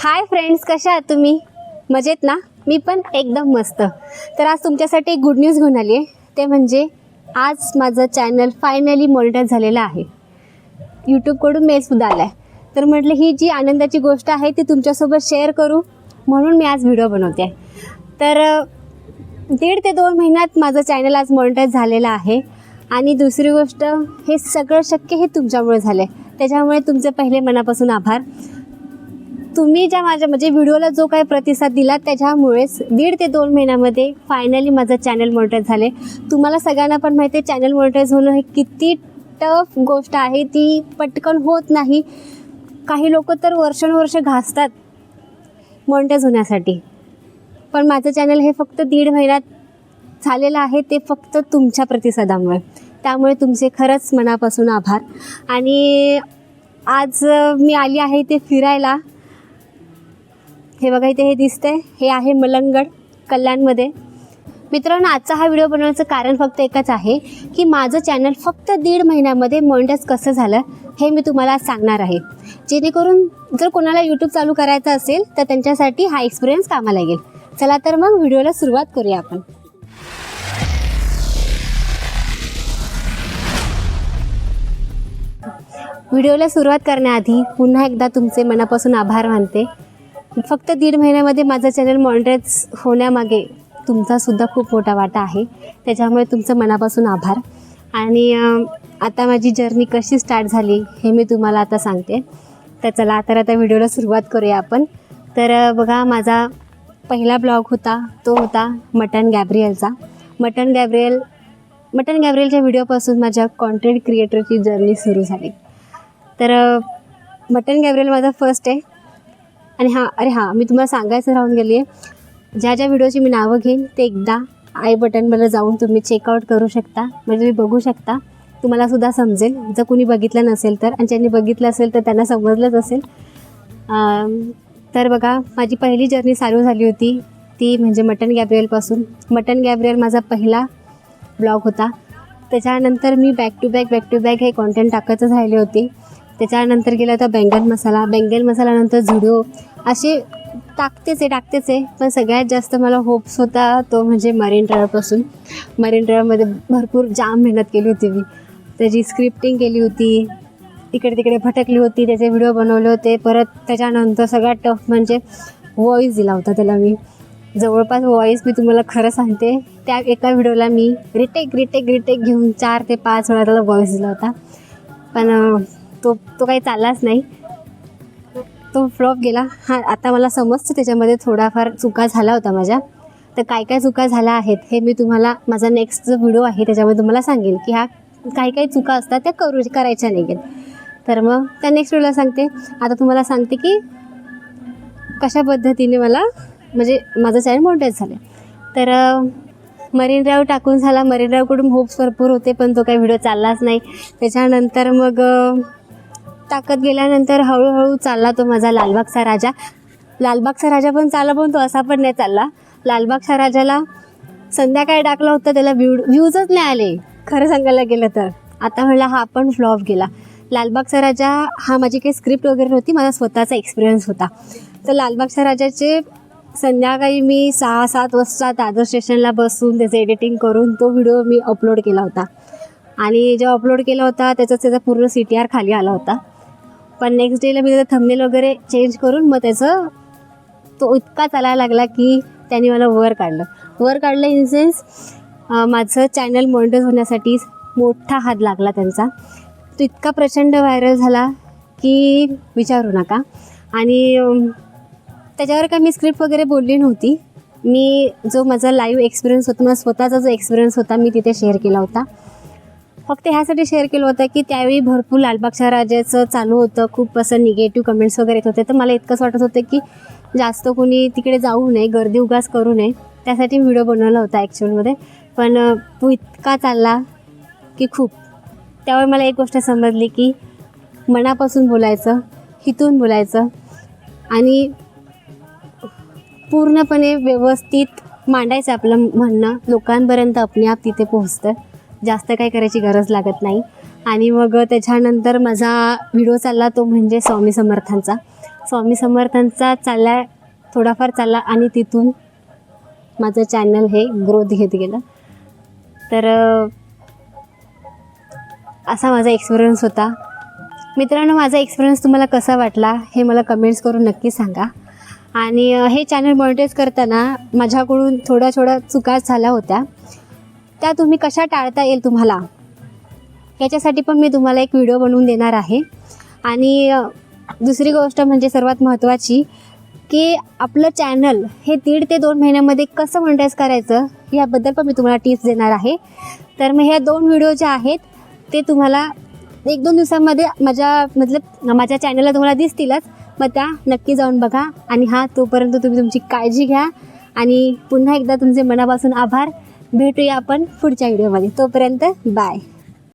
Hi friends, कशा आहात तुम्ही? मजेत ना? मी पण एकदम मस्त. तर आज तुमच्यासाठी एक गुड न्यूज घेऊन आली आहे. ते म्हणजे आज माझं चॅनल फायनली मॉनिटाईज झालेलं आहे. यूट्यूबकडून मेलसुद्धा आला आहे. तर म्हटलं ही जी आनंदाची गोष्ट आहे ती तुमच्यासोबत शेअर करू, म्हणून मी आज व्हिडिओ बनवते आहे. तर 1.5 ते 2 महिन्यात माझं चॅनल आज मॉनिटाईज झालेलं आहे. आणि दुसरी गोष्ट, हे सगळं शक्य हे तुमच्यामुळे झालं आहे. त्याच्यामुळे तुमचे पहिले मनापासून आभार. तुम्ही ज्या माझ्या व्हिडिओला जो काही प्रतिसाद दिला त्याच्यामुळेच 1.5 ते 2 महिन्यामध्ये फायनली माझं चॅनल मॉनिटाईज झाले. तुम्हाला सगळ्यांना पण माहिती आहे चॅनल मॉनिटाईज होणं हे किती टफ गोष्ट आहे, ती पटकन होत नाही. काही लोक तर वर्षानुवर्ष घासतात मॉनिटाईज होण्यासाठी, पण माझं चॅनल हे फक्त 1.5 महिन्यात झालेलं आहे, ते फक्त तुमच्या प्रतिसादामुळे. त्यामुळे तुमचे खरंच मनापासून आभार. आणि आज मी आली आहे ते फिरायला. हे बघा, इथे हे दिसतंय, हे आहे मलंगगड, कल्याणमध्ये. मित्रांनो, आजचा हा व्हिडिओ बनवण्याचं कारण फक्त एकच आहे की माझं चॅनल फक्त 1.5 महिन्यामध्ये मॉनिटाईज कसं झालं हे मी तुम्हाला सांगणार आहे, जेणेकरून जर कोणाला यूट्यूब चालू करायचं असेल तर त्यांच्यासाठी हा एक्सपिरियन्स कामाला लागेल. चला तर मग व्हिडिओला सुरुवात करूया आपण. व्हिडिओला सुरुवात करण्याआधी पुन्हा एकदा तुमचे मनापासून आभार मानते. फक्त 1.5 महिन्यामध्ये माझं चॅनल मॉनिटाईज होण्यामागे तुमचासुद्धा खूप मोठा वाटा आहे. त्याच्यामुळे तुमचं मनापासून आभार. आणि आता माझी जर्नी कशी स्टार्ट झाली हे मी तुम्हाला आता सांगते. तर चला आता व्हिडिओला सुरुवात करूया आपण. तर बघा, माझा पहिला ब्लॉग होता तो होता मटन गॅब्रियलचा. मटन गॅब्रियलच्या व्हिडिओपासून माझ्या कॉन्टेंट क्रिएटरची जर्नी सुरू झाली. तर मटन गॅब्रियल माझा फर्स्ट आहे. आणि मी तुम्हाला सांगायचं राहून गेली आहे, ज्या व्हिडिओची मी नावं घेईन ते एकदा आय बटनवर जाऊन तुम्ही चेकआउट करू शकता, म्हणजे तुम्ही बघू शकता, तुम्हालासुद्धा समजेल जर कुणी बघितलं नसेल तर. आणि ज्यांनी बघितलं असेल तर त्यांना समजलंच असेल. तर बघा, माझी पहिली जर्नी चालू झाली होती ती म्हणजे मटन गॅब्रियलपासून. मटन गॅब्रियल माझा पहिला ब्लॉग होता. त्याच्यानंतर मी बॅक टू बॅक हे कॉन्टेंट टाकतच राहिले होते. त्याच्यानंतर गेला होता बेंगल मसालानंतर झुडिओ, असे टाकतेच आहे. पण सगळ्यात जास्त मला होप्स होता तो म्हणजे मरीन ड्राईव्हपासून. मरीन ड्राईव्हमध्ये भरपूर जाम मेहनत केली होती मी. त्याची स्क्रिप्टिंग केली होती, इकडे तिकडे भटकली होती, त्याचे व्हिडिओ बनवले होते. परत त्याच्यानंतर सगळ्यात टफ म्हणजे व्हॉईस दिला होता त्याला मी. जवळपास व्हॉईस मी तुम्हाला खरं सांगते, त्या एका व्हिडिओला मी रिटेक घेऊन 4 ते 5 वेळा त्याला व्हॉईस दिला होता. पण तो काही चाललाच नाही, तो फ्लॉप गेला. आता मला समजतं त्याच्यामध्ये थोडाफार चुका झाला होता माझ्या. तर काय चुका झाल्या आहेत हे मी तुम्हाला माझा नेक्स्ट जो व्हिडिओ आहे त्याच्यामध्ये तुम्हाला सांगेल की काही चुका असतात त्या करायच्या नाही. तर मग त्या नेक्स्ट व्हिडिओला सांगते. आता तुम्हाला सांगते की कशा पद्धतीने मला माझं चॅनल मॉनिटाईज झालं. तर मरीन ड्राईव्ह टाकून झाला. मरीन ड्राईव्हकडून होप्स भरपूर होते, पण तो काही व्हिडिओ चाललाच नाही. त्याच्यानंतर मग टाकत गेल्यानंतर हळूहळू चालला तो माझा लालबागचा राजा पण चालला, पण तो असा पण नाही चालला. लालबागच्या राजाला संध्याकाळी टाकला होता, त्याला व्ह्यूजच नाही आले खरं सांगायला गेलं तर. आता म्हणला हा पण फ्लॉप गेला. लालबागचा राजा हा माझी काही स्क्रिप्ट वगैरे नव्हती, माझा स्वतःचा एक्सपिरियन्स होता. तर लालबागच्या राजाचे संध्याकाळी मी 6-7 वाजता दादर स्टेशनला बसून त्याचं एडिटिंग करून तो व्हिडिओ मी अपलोड केला होता. आणि जेव्हा अपलोड केला होता त्याचा पूर्ण CTR खाली आला होता. पण नेक्स्ट डेला मी त्याचं थंबनेल वगैरे चेंज करून मग तो इतका चालायला लागला की त्यांनी मला वर काढलं इन सेन्स माझं चॅनल मॉनिटाईज होण्यासाठी मोठा हात लागला त्यांचा. तो इतका प्रचंड व्हायरल झाला की विचारू नका. आणि त्याच्यावर काय मी स्क्रिप्ट वगैरे बोलली नव्हती. मी जो माझा लाईव्ह एक्सपिरियन्स होता, माझा स्वतःचा जो एक्सपिरियन्स होता मी तिथे शेअर केला होता. फक्त ह्यासाठी शेअर केलं होतं की त्यावेळी भरपूर लालबागच्या राजाचं चालू होतं, खूप असं निगेटिव्ह कमेंट्स वगैरे येत होते. तर मला इतकंच वाटत होतं की जास्त कोणी तिकडे जाऊ नये, गर्दी उगाच करू नये, त्यासाठी व्हिडिओ बनवला होता ॲक्च्युअलमध्ये. पण तो इतका चालला की खूप. त्यावेळी मला एक गोष्ट समजली की मनापासून बोलायचं, हितून बोलायचं आणि पूर्णपणे व्यवस्थित मांडायचं आपलं म्हणणं. लोकांपर्यंत आपल्या आप तिथे पोहोचतं, जास्त काही करायची गरज लागत नाही. आणि मग त्याच्यानंतर माझा व्हिडिओ चालला तो म्हणजे स्वामी समर्थांचा. स्वामी समर्थांचा चालला, थोडाफार चालला आणि तिथून माझं चॅनल हे ग्रोथ घेत गेलं. तर असा माझा एक्सपिरियन्स होता. मित्रांनो, माझा एक्सपिरियन्स तुम्हाला कसा वाटला हे मला कमेंट्स करून नक्की सांगा. आणि हे चॅनल मॉनिटाईज करताना माझ्याकडून थोड्या चुका झाल्या होत्या, त्या तुम्ही कशा टाळता येईल तुम्हाला याच्यासाठी पण मी तुम्हाला एक व्हिडिओ बनवून देणार आहे. आणि दुसरी गोष्ट म्हणजे सर्वात महत्त्वाची की आपलं चॅनल हे 1.5 ते 2 महिन्यामध्ये कसं मॉनिटाईज करायचं याबद्दल पण मी तुम्हाला टिप्स देणार आहे. तर मग ह्या 2 व्हिडिओ जे आहेत ते तुम्हाला 1-2 दिवसांमध्ये माझ्या चॅनलला तुम्हाला दिसतीलच. मग त्या नक्की जाऊन बघा. आणि तोपर्यंत तुम्ही तुमची काळजी घ्या. आणि पुन्हा एकदा तुमचे मनापासून आभार. भेटूया आपण पुढच्या व्हिडिओमध्ये. तोपर्यंत बाय.